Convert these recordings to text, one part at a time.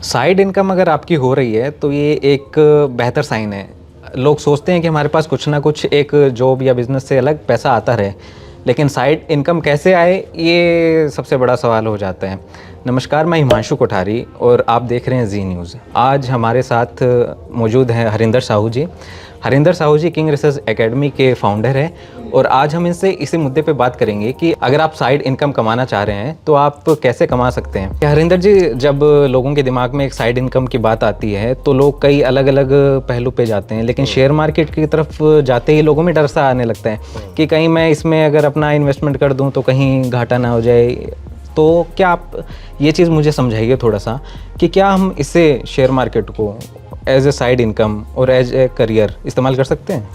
Side income अगर आपकी हो रही है तो ये एक बेहतर साइन है। लोग सोचते हैं कि हमारे पास कुछ ना कुछ एक जॉब या बिजनेस से अलग पैसा आता रहे, लेकिन साइड इनकम कैसे आए ये सबसे बड़ा सवाल हो जाता है। नमस्कार, मैं हिमांशु कोठारी और आप देख रहे हैं जी न्यूज़। आज हमारे साथ मौजूद हैं हरिंदर साहू जी। हरिंदर साहू जी किंग रिसर्च एकेडमी के फाउंडर हैं और आज हम इनसे इसी मुद्दे पे बात करेंगे कि अगर आप साइड इनकम कमाना चाह रहे हैं तो आप कैसे कमा सकते हैं। हरिंदर जी, जब लोगों के दिमाग में एक साइड इनकम की बात आती है तो लोग कई अलग अलग पहलू पे जाते हैं, लेकिन शेयर मार्केट की तरफ जाते ही लोगों में डर सा आने लगता है कि कहीं मैं इसमें अगर अपना इन्वेस्टमेंट कर दूँ तो कहीं घाटा ना हो जाए। तो क्या आप ये चीज़ मुझे समझाइए थोड़ा सा कि क्या हम इससे शेयर मार्केट को एज ए साइड इनकम और एज ए करियर इस्तेमाल कर सकते हैं।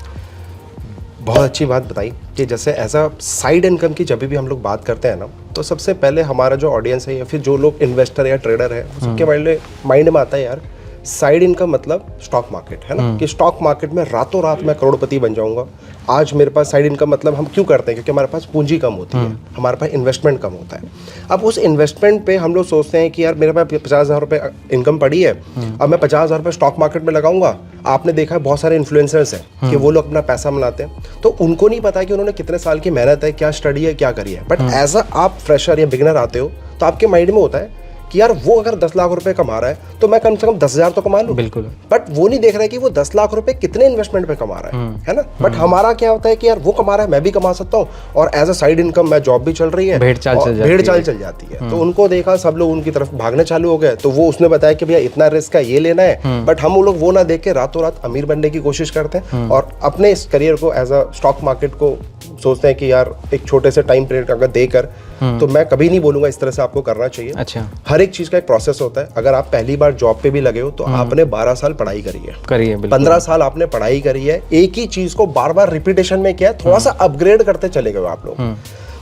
बहुत अच्छी बात बताई कि जैसे एज अ साइड इनकम की जब भी हम लोग बात करते हैं ना, तो सबसे पहले हमारा जो ऑडियंस है या फिर जो लोग इन्वेस्टर या ट्रेडर है उसके माइंड में आता है यार साइड इनकम मतलब स्टॉक मार्केट है ना, कि स्टॉक मार्केट में रातों रात मैं करोड़पति बन जाऊंगा। आज मेरे पास साइड इनकम मतलब हम क्यों करते हैं, क्योंकि हमारे पास पूंजी कम होती है, हमारे पास इन्वेस्टमेंट कम होता है। अब उस इन्वेस्टमेंट पे हम लोग सोचते हैं कि यार मेरे पास 50,000 रुपये इनकम पड़ी है, अब मैं 50,000 रुपये स्टॉक मार्केट में लगाऊंगा। आपने देखा है बहुत सारे इन्फ्लुएंसर्स हैं कि वो लोग अपना पैसा बनाते हैं, तो उनको नहीं पता कि उन्होंने कितने साल की मेहनत है, क्या स्टडी है, क्या करी है। बट एज अ आप फ्रेशर या बिगिनर आते हो तो आपके माइंड में होता है कि यार वो अगर 10 लाख रुपए कमा रहा है तो मैं कम से कम 10,000 तो कमा लूं। बिल्कुल। बट वो नहीं देख रहा है कि वो 10 लाख रुपए कितने इन्वेस्टमेंट पे कमा रहा है ना। बट हमारा क्या होता है कि यार वो कमा रहा है, मैं भी कमा सकता हूँ, और एज अ साइड इनकम मैं जॉब भी चल रही है, भेड़ चाल चल जाती है। तो उनको देखा, सब लोग उनकी तरफ भागने चालू हो गए। तो वो उसने बताया कि भैया इतना रिस्क है, ये लेना है। बट हम लोग वो ना देख के रातों रात अमीर बनने की कोशिश करते हैं और अपने इस करियर को एज अ स्टॉक मार्केट को सोचते हैं कि यार एक छोटे से टाइम पीरियड अगर देकर, तो मैं कभी नहीं बोलूंगा इस तरह से आपको करना चाहिए। अच्छा। हर एक चीज का एक प्रोसेस होता है। अगर आप पहली बार जॉब पे भी लगे हो तो आपने 12 साल पढ़ाई करी है, 15 साल आपने पढ़ाई करी है, एक ही चीज को बार बार रिपीटेशन में किया है, थोड़ा सा अपग्रेड करते चले गए आप लोग,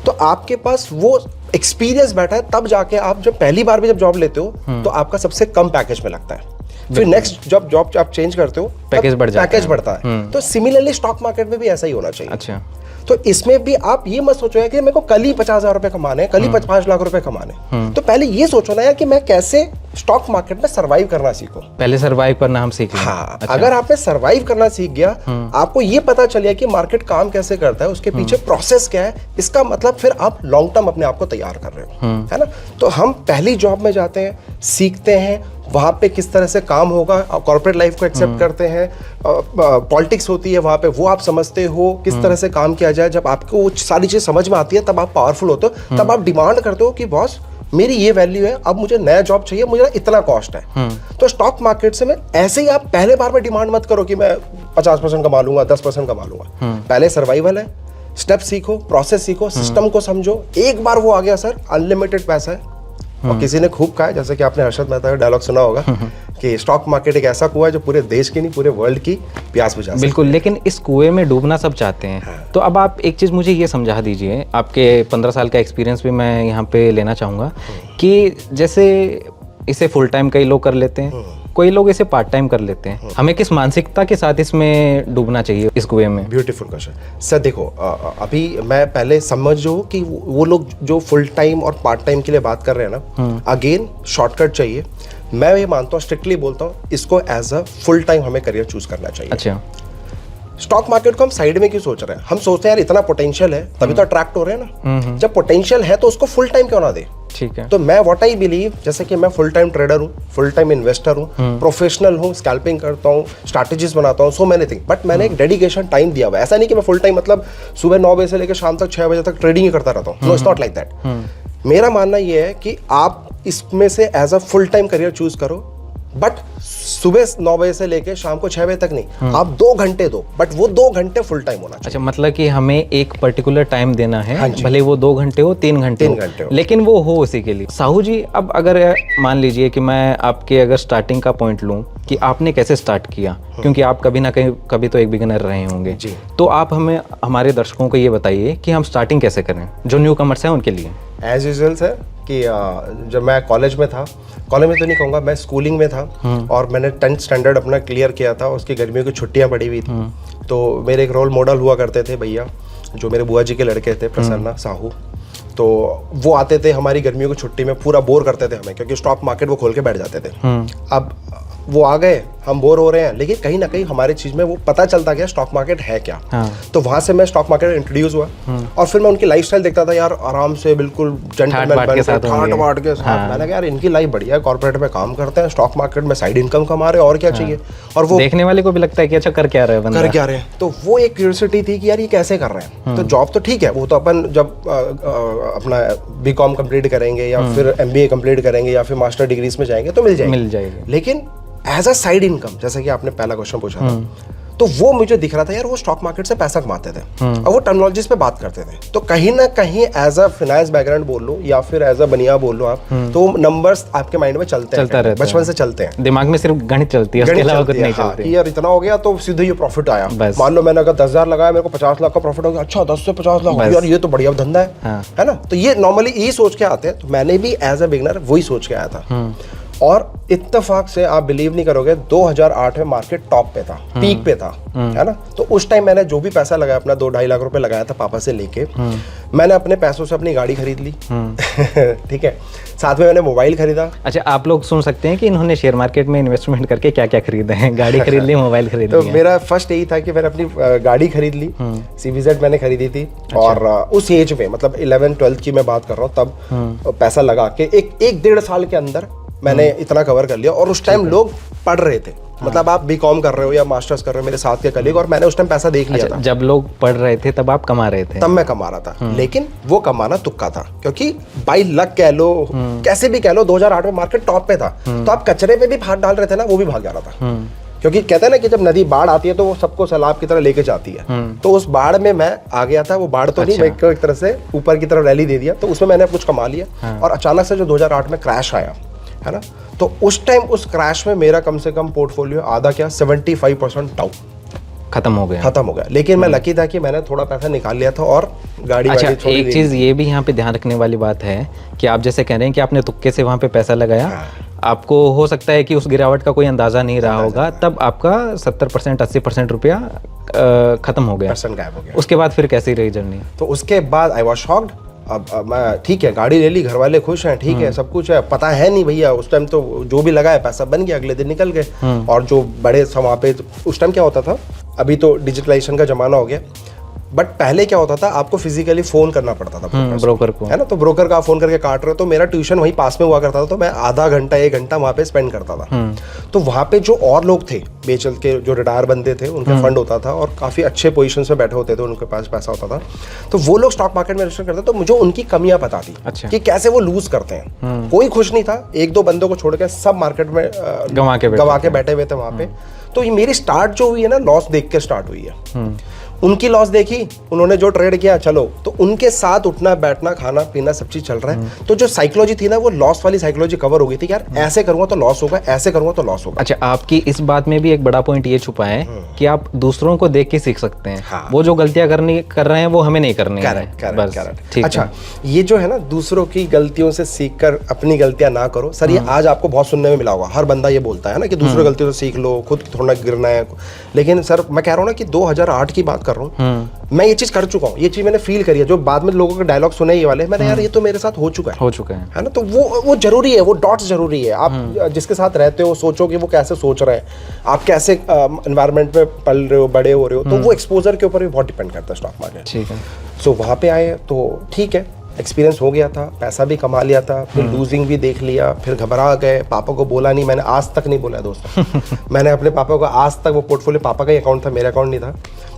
तो आपके पास वो एक्सपीरियंस बैठा है। तब जाके आप जब पहली बार भी जब जॉब लेते हो तो आपका सबसे कम पैकेज में लगता है। फिर नेक्स्ट जब जॉब आप चेंज करते हो पैकेज बढ़ता है। तो सिमिलरली स्टॉक मार्केट में भी ऐसा ही होना चाहिए। अच्छा। तो इसमें भी आप ये मत सोचो कि मेरे को कल ही 50,000 रुपए कमाने, कल ही 5 लाख रुपए कमाने। तो पहले ये सोचो ना यार कि मैं कैसे स्टॉक मार्केट में सरवाइव करना सीखूं। पहले सरवाइव करना हम सीख लें। हाँ। अच्छा। अगर आपने सरवाइव करना सीख गया, आपको ये पता चल गया कि मार्केट काम कैसे करता है, उसके पीछे प्रोसेस क्या है, इसका मतलब फिर आप लॉन्ग टर्म अपने आप को तैयार कर रहे हो, है ना। तो हम पहली जॉब में जाते हैं, सीखते हैं वहाँ पे किस तरह से काम होगा, कॉर्पोरेट लाइफ को एक्सेप्ट करते हैं, पॉलिटिक्स होती है वहाँ पे, वो आप समझते हो किस तरह से काम किया जाए। जब आपको वो सारी चीज़ समझ में आती है तब आप पावरफुल होते हो, तब आप डिमांड करते हो कि बॉस मेरी ये वैल्यू है, अब मुझे नया जॉब चाहिए, मुझे इतना कॉस्ट है। तो स्टॉक मार्केट से में ऐसे ही आप पहले बार में डिमांड मत करो कि मैं 50% कमा लूंगा, 10% कमा लूंगा। पहले सर्वाइवल है, स्टेप सीखो, प्रोसेस सीखो, सिस्टम को समझो। एक बार वो आ गया सर, अनलिमिटेड पैसा है। और किसी ने खूब कहा है, जैसे कि आपने हर्षद मेहता का डायलॉग सुना होगा कि स्टॉक मार्केट एक ऐसा कुआं है जो पूरे देश की नहीं पूरे वर्ल्ड की प्यास बुझा सकता है। बिल्कुल, लेकिन इस कुएं में डूबना सब चाहते हैं। हाँ। तो अब आप एक चीज़ मुझे ये समझा दीजिए, आपके 15 साल का एक्सपीरियंस भी मैं यहाँ पे लेना चाहूँगा कि जैसे इसे फुल टाइम कई लोग कर लेते हैं, कोई लोग इसे पार्ट टाइम कर लेते हैं, हमें किस मानसिकता के साथ इसमें डूबना चाहिए इस कुएं में? Beautiful question sir. देखो अभी मैं पहले समझो कि वो लोग जो फुल टाइम और पार्ट टाइम के लिए बात कर रहे हैं ना, अगेन शॉर्टकट चाहिए। मैं ये मानता हूँ, स्ट्रिक्टली बोलता हूँ, इसको एज अ फुल टाइम हमें करियर चूज करना चाहिए। अच्छा। स्टॉक मार्केट को हम साइड में क्यों सोच रहे हैं? हम सोचते हैं यार इतना पोटेंशियल है, तभी तो अट्रैक्ट हो रहे हैं ना। जब पोटेंशियल है तो उसको फुल टाइम क्यों ना दे। ठीक है। तो मैं व्हाट आई बिलीव, जैसे कि मैं फुल टाइम ट्रेडर हूँ, फुल टाइम इन्वेस्टर हूँ, प्रोफेशनल हूँ, स्कैल्पिंग करता हूँ, स्ट्रैटेजीज बनाता हूँ, सो मैनी थिंग। बट मैंने एक डेडिकेशन टाइम दिया हुआ है। ऐसा नहीं कि मैं फुल टाइम मतलब सुबह 9 बजे से लेकर शाम तक 6 बजे तक ट्रेडिंग ही करता रहता हूँ। No, it's not like that. मेरा मानना यह है कि आप इसमें से as a full time career choose करो, बट सुबह 9 बजे से लेके शाम को 6 बजे तक नहीं। आप 2 घंटे दो, बट वो 2 घंटे फुल टाइम होना चाहिए। अच्छा, मतलब कि हमें एक पर्टिकुलर टाइम देना है। हाँ, भले वो 2 घंटे हो, 3 घंटे हो, लेकिन वो हो उसी के लिए। साहू जी, अब अगर मान लीजिए कि मैं आपके अगर स्टार्टिंग का पॉइंट लूं कि आपने कैसे स्टार्ट किया, क्योंकि आप कभी ना कभी तो एक बिगिनर रहे होंगे जी, तो आप हमें हमारे दर्शकों को ये बताइए कि हम स्टार्टिंग कैसे करें, जो न्यू कमर्स हैं उनके लिए। एज यूजुअल सर कि जब मैं कॉलेज में था, कॉलेज में तो नहीं कहूँगा, मैं स्कूलिंग में था और मैंने 10th स्टैंडर्ड अपना क्लियर किया था। उसकी गर्मियों की छुट्टियाँ पड़ी हुई थी, तो मेरे एक रोल मॉडल हुआ करते थे भैया, जो मेरे बुआ जी के लड़के थे, प्रसन्ना साहू। तो वो आते थे हमारी गर्मियों की छुट्टी में, पूरा बोर करते थे हमें, क्योंकि स्टॉक मार्केट वो खोल के बैठ जाते थे। अब वो आ गए, हम बोर हो रहे हैं, लेकिन कहीं ना कहीं हमारी चीज में वो पता चलता गया स्टॉक मार्केट है क्या। तो वहां से मैं स्टॉक मार्केट इंट्रोड्यूस हुआ और फिर मैं उनकी लाइफस्टाइल देखता था, यार आराम से बिल्कुल जेंटलमैन बन के ठाट बाट के साथ। मैंने कहा यार इनकी लाइफ बढ़िया है, कॉर्पोरेट में काम करते हैं, स्टॉक मार्केट में साइड इनकम कमा रहे हैं, और क्या चाहिए। और वो देखने वाले को भी लगता है कि अच्छा कर क्या रहे हैं, कर क्या रहे हैं। तो वो एक क्यूरियोसिटी थी कि यार ये कैसे कर रहे हैं। तो जॉब तो ठीक है, वो तो अपन जब अपना बीकॉम कंप्लीट करेंगे या फिर एमबीए कंप्लीट करेंगे या फिर मास्टर डिग्रीज में जाएंगे तो मिल जाएगी। लेकिन एज अ साइड इनकम, जैसा कि आपने पहला क्वेश्चन पूछा था, तो वो मुझे दिख रहा था यार वो स्टॉक मार्केट से पैसा कमाते थे और वो टर्मिनोलॉजीज पे बात करते थे। तो कहीं ना कहीं एज अ फाइनेंस बैकग्राउंड बोल लो या फिर एज अ बनिया बोल लो आप, तो नंबर्स आपके माइंड में चलते हैं, बचपन से चलते हैं, दिमाग में सिर्फ गणित चलती है, उसके अलावा कुछ नहीं चलती। कि यार इतना हो गया तो सीधे ये प्रॉफिट आया, मान लो मैंने अगर 10,000 लगाया, मेरे को 50 लाख का प्रॉफिट हो गया, अच्छा 10 से 50 लाख, यार ये तो बढ़िया धंधा है ना। तो ये नॉर्मली यही सोच के आते हैं। तो मैंने भी एज अ बिगनर वही सोच के आया था। और इत्तेफाक से आप बिलीव नहीं करोगे, 2008 में मार्केट टॉप पे था, पीक पे था, है ना। तो उस टाइम मैंने जो भी पैसा लगाया अपना 2-2.5 लाख रुपए लगाया था पापा से लेके, मैंने अपने पैसों से अपनी गाड़ी खरीद ली। ठीक है, साथ में मैंने मोबाइल खरीदा। अच्छा, आप लोग सुन सकते हैं कि इन्होंने शेयर मार्केट में इन्वेस्टमेंट करके क्या क्या खरीदे हैं, गाड़ी खरीद ली, मोबाइल खरीद तो मेरा फर्स्ट यही था कि मैंने अपनी गाड़ी खरीद ली, CVZ मैंने खरीदी थी। और उस एज में, मतलब 11-12 की मैं बात कर रहा हूँ, तब पैसा लगा के एक 1-1.5 साल के अंदर मैंने इतना कवर कर लिया। और उस टाइम लोग पढ़ रहे थे, मतलब आप बीकॉम कर रहे हो या मास्टर्स कर रहे हो, मेरे साथ के कलीग, और मैंने उस टाइम पैसा देख लिया था। जब लोग पढ़ रहे थे तब आप कमा रहे थे? तब मैं कमा रहा था, लेकिन वो कमाना तुक्का था, क्योंकि बाई लक कह लो, कैसे भी कह लो, 2008 में मार्केट टॉप पे था। तो आप कचरे पे भी हाथ डाल रहे थे ना, वो भी भाग जा रहा था। क्योंकि कहते हैं ना कि जब नदी बाढ़ आती है तो वो सबको सैलाब की तरह लेके जाती है। तो उस बाढ़ में मैं आ गया था। वो बाढ़ तो नहीं, मैं एक तरह से ऊपर की तरफ रैली दे दिया, तो उसमें मैंने कुछ कमा लिया। और अचानक से जो 2008 में क्रैश आया, है ना, तो उस टाइम उस क्रैश में मेरा कम से कम पोर्टफोलियो आधा क्या 75% डाउन खत्म हो गया। लेकिन मैं लकी था कि मैंने थोड़ा पैसा निकाल लिया था और गाड़ी। अच्छा, एक चीज ये भी यहाँ पे ध्यान रखने वाली बात है कि आप जैसे कह रहे हैं कि आपने तुक्के से वहाँ पे पैसा लगाया, आपको हो सकता है कि उस गिरावट का कोई अंदाजा नहीं रहा होगा, तब आपका 70% 80% रुपया खत्म हो गया, गायब हो गया। उसके बाद फिर कैसी रही जर्नी? तो उसके बाद आई वाज शॉक्ड। अब मैं ठीक है, गाड़ी ले ली, घर वाले खुश हैं, ठीक है, सब कुछ है, पता है नहीं भैया उस टाइम तो जो भी लगाया पैसा बन गया, अगले दिन निकल गए। और जो बड़े वहाँ पे उस टाइम क्या होता था, अभी तो डिजिटलाइजेशन का जमाना हो गया, बट पहले क्या होता था, आपको फिजिकली फोन करना पड़ता था ब्रोकर को, है ना। तो ब्रोकर का आप फोन करके काट रहे हो। तो मेरा ट्यूशन वहीं पास में हुआ करता था, तो मैं आधा घंटा 1 घंटा वहाँ पे स्पेंड करता था। तो वहाँ पे जो और लोग थे बेचल के, जो रिटायर बंदे थे, उनका फंड होता था और काफी अच्छे पोजीशन में बैठे होते थे, उनके पास पैसा होता था। तो वो लोग स्टॉक मार्केट में इन्वेस्ट करते, तो मुझे उनकी कमियां पता थी। अच्छा। कि कैसे वो लूज करते हैं। कोई खुश नहीं था, 1-2 बंदों को छोड़ के सब मार्केट में गवा के बैठे हुए थे वहाँ पे। तो ये मेरी स्टार्ट जो हुई है ना, लॉस देख के स्टार्ट हुई है। उनकी लॉस देखी, उन्होंने जो ट्रेड किया, चलो, तो उनके साथ उठना बैठना खाना पीना सब चीज चल रहा है। तो जो साइकोलॉजी थी ना, वो लॉस वाली साइकोलॉजी कवर हो गई थी। यार ऐसे करूंगा तो लॉस होगा, ऐसे करूंगा तो लॉस होगा। अच्छा, आपकी इस बात में भी एक बड़ा पॉइंट ये छुपा है कि आप दूसरों को देख के सीख सकते हैं। हाँ। वो जो गलतियां कर रहे हैं वो हमें नहीं करनी है। करेक्ट। अच्छा, ये जो है ना, दूसरों की गलतियों से सीख कर अपनी गलतियां ना करो। सर, ये आज आपको बहुत सुनने में मिला होगा, हर बंदा ये बोलता है ना कि दूसरों गलतियों से सीख लो, खुद थोड़ा गिरना है। लेकिन सर, मैं कह रहा हूँ ना कि 2008 की बात कर रहा हूँ, मैं ये चीज कर चुका हूँ, ये चीज मैंने फील करी है। जो बाद में लोगों के डायलॉग सुने ये वाले, मैंने यार ये तो मेरे साथ हो चुका है ना। तो वो जरूरी है, वो डॉट्स जरूरी है। आप जिसके साथ रहते हो, सोचो कि वो कैसे सोच रहे हैं, आप कैसे एनवायरनमेंट में पल रहे हो, बड़े हो रहे हो, तो वो एक्सपोजर के ऊपर भी बहुत डिपेंड करता है स्टॉक मार्केट। ठीक है। सो वहाँ पे आए तो ठीक है, एक्सपीरियंस हो गया था, पैसा भी कमा लिया था, फिर लूजिंग भी देख लिया, फिर घबरा गए। पापा को बोला नहीं, मैंने आज तक नहीं बोला दोस्तों। मैंने अपने पापा को आज तक, वो पोर्टफोलियो पापा का ही अकाउंट था, मेरा अकाउंट नहीं था,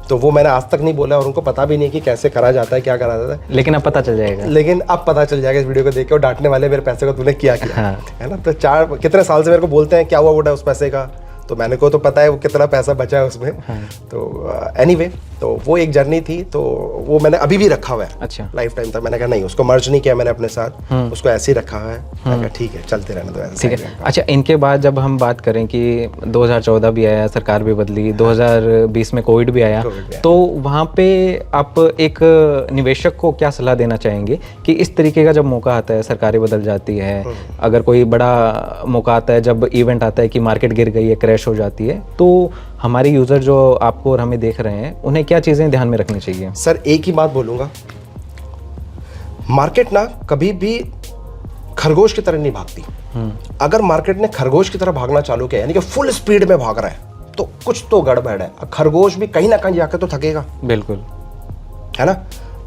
तो वो मैंने आज तक नहीं बोला। और उनको पता भी नहीं कि कैसे करा जाता है, क्या करा जाता है। लेकिन अब पता चल जाएगा। लेकिन अब पता चल जाएगा इस वीडियो को देख के। और डांटने वाले मेरे पैसे को तूने क्या किया, हाँ। है ना। तो कितने साल से मेरे को बोलते हैं क्या हुआ बेटा उस पैसे का, तो मैंने को तो पता है वो कितना पैसा बचा है उसमें। हाँ। तो एनीवे, तो वो एक जर्नी थी, तो वो मैंने अभी भी रखा हुआ है। अच्छा। लाइफ टाइम तक मैंने कहा नहीं, उसको मर्ज नहीं किया मैंने अपने साथ, उसको ऐसे ही रखा है। ठीक है, चलते रहने दो ऐसे। ठीक है। अच्छा, इनके बाद जब हम बात करें कि 2014 भी आया, सरकार भी बदली, 2020 में कोविड भी आया, तो वहाँ पे आप एक निवेशक को क्या सलाह देना चाहेंगे कि इस तरीके का जब मौका आता है, सरकारें बदल जाती है, अगर कोई बड़ा मौका आता है, जब इवेंट आता है कि मार्केट गिर गई है, क्रैश हो जाती है, तो हमारे यूजर जो आपको और हमें देख रहे हैं, उन्हें क्या चीजें ध्यान में रखनी चाहिए? सर, एक ही बात बोलूंगा, मार्केट ना कभी भी खरगोश की तरह नहीं भागती। अगर मार्केट ने खरगोश की तरह भागना चालू किया, यानी कि फुल स्पीड में भाग रहा है, तो कुछ तो गड़बड़ है। खरगोश भी कहीं ना कहीं जाकर तो थकेगा, बिल्कुल, है ना।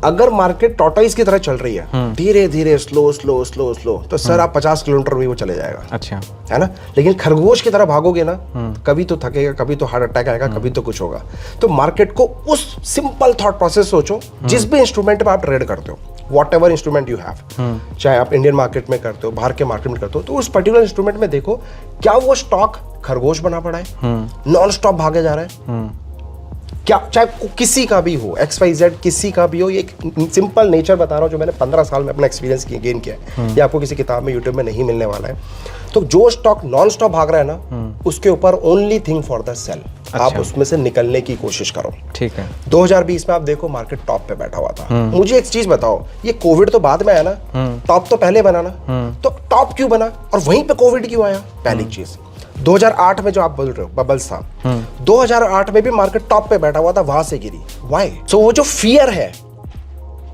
अगर मार्केट टॉर्टोइस की तरह चल रही है, धीरे धीरे स्लो स्लो स्लो स्लो, तो सर आप 50 किलोमीटर भी वो चले जाएगा, अच्छा, है ना। लेकिन खरगोश की तरह भागोगे ना, कभी तो थकेगा, कभी तो हार्ट अटैक आएगा, कभी तो कुछ होगा। तो मार्केट को उस सिंपल थॉट प्रोसेस सोचो, जिस भी इंस्ट्रूमेंट में आप ट्रेड करते हो, what ever instrument you have, चाहे आप इंडियन मार्केट में करते हो, बाहर के मार्केट में करते हो, तो उस पर्टिकुलर इंस्ट्रूमेंट में देखो क्या वो स्टॉक खरगोश बना पड़ा है, नॉन स्टॉप भागे जा रहा है, क्या चाहे किसी का भी हो, XYZ किसी का भी हो। ये एक सिंपल नेचर बता रहा हूँ जो मैंने 15 साल में अपना एक्सपीरियंस गेन किया है, ये आपको किसी किताब में, यूट्यूब में नहीं मिलने वाला है। तो जो स्टॉक नॉन स्टॉप भाग रहा है ना, उसके ऊपर only thing for the sale, आप उसमें से निकलने की कोशिश करो। ठीक है। 2020 में आप देखो मार्केट टॉप पे बैठा हुआ था। मुझे एक चीज बताओ, ये कोविड तो बाद में आया ना, टॉप तो पहले बना ना, तो टॉप क्यों बना और वहीं पे कोविड क्यों आया? पहली चीज 2008 में जो आप बोल रहे हो बबल्स था, 2008 में भी मार्केट टॉप पे बैठा हुआ था, वहां से गिरी। व्हाई? सो वो जो फियर है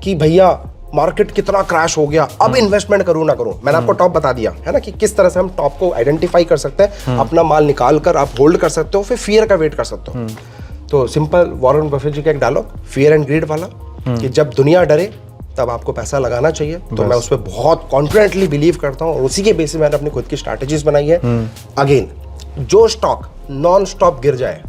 कि भैया मार्केट कितना क्रैश हो गया, अब इन्वेस्टमेंट करूं ना करूं, मैंने आपको टॉप बता दिया है ना कि किस तरह से हम टॉप को आइडेंटिफाई कर सकते हैं, अपना माल निकाल कर आप होल्ड कर सकते हो, फिर फियर का वेट कर सकते हो। तो सिंपल वॉरेन बफेट जी का एक डायलॉग, फियर एंड ग्रीड वाला, कि जब दुनिया डरे तब आपको पैसा लगाना चाहिए। तो मैं उस पर बहुत कॉन्फिडेंटली बिलीव करता हूँ और उसी के बेसिस मैंने अपनी खुद की स्ट्रैटेजीज बनाई है। अगेन, जो स्टॉक नॉन स्टॉप गिर जाए,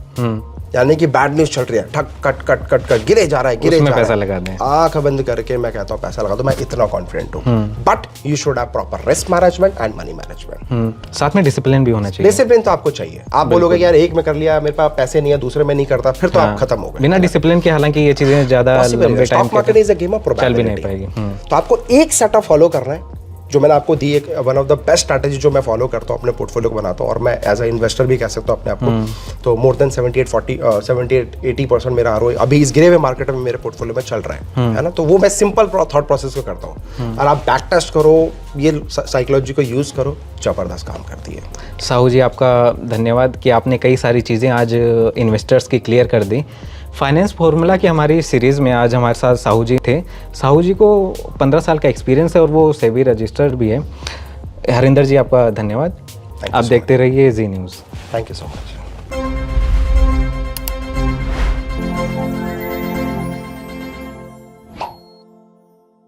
यानी कि बैड न्यूज चल रही है, ठक कट कट कट कट गिरे जा रहा है, गिरे जा रहा है, पैसा लगा दें, आंख बंद करके मैं कहता हूँ पैसा लगा दो। मैं इतना कॉन्फिडेंट हूँ। But you should have proper risk management and money management. साथ में डिसिप्लिन भी होना चाहिए। डिसिप्लिन तो आपको चाहिए। आप बोलोगे यार एक में कर लिया, मेरे पास पैसे नहीं है, दूसरे में नहीं करता, फिर तो आप खत्म हो गए। बिना डिसिप्लिन के हालांकि ये चीजें ज्यादा लंबे time market is a game of चल भी नहीं पाएगी। तो आपको एक सेटअप फॉलो करना है, जो मैंने आपको दी, एक one of the best strategy जो मैं फॉलो करता हूँ, अपने पोर्टफोलियो को बनाता हूँ, और मैं एज अ इन्वेस्टर भी कह सकता हूँ अपने आप को। तो मोर देन 78-80% मेरा ROI अभी इस गिरे हुए मार्केट में मेरे पोर्टफोलियो में चल रहा है ना। तो वो मैं सिंपल थॉट प्रोसेस को करता हूँ, और आप बैक टेस्ट करो, ये साइकोलॉजी को यूज करो, जबरदस्त काम करती है। साहू जी, आपका धन्यवाद कि आपने कई सारी चीज़ें आज इन्वेस्टर्स की क्लियर कर दी। फाइनेंस फॉर्मूला की हमारी सीरीज़ में आज हमारे साथ साहू जी थे। साहू जी को 15 साल का एक्सपीरियंस है और वो सेबी रजिस्टर्ड भी है। हरिंदर जी, आपका धन्यवाद। आप देखते रहिए Zee News. Thank you so much.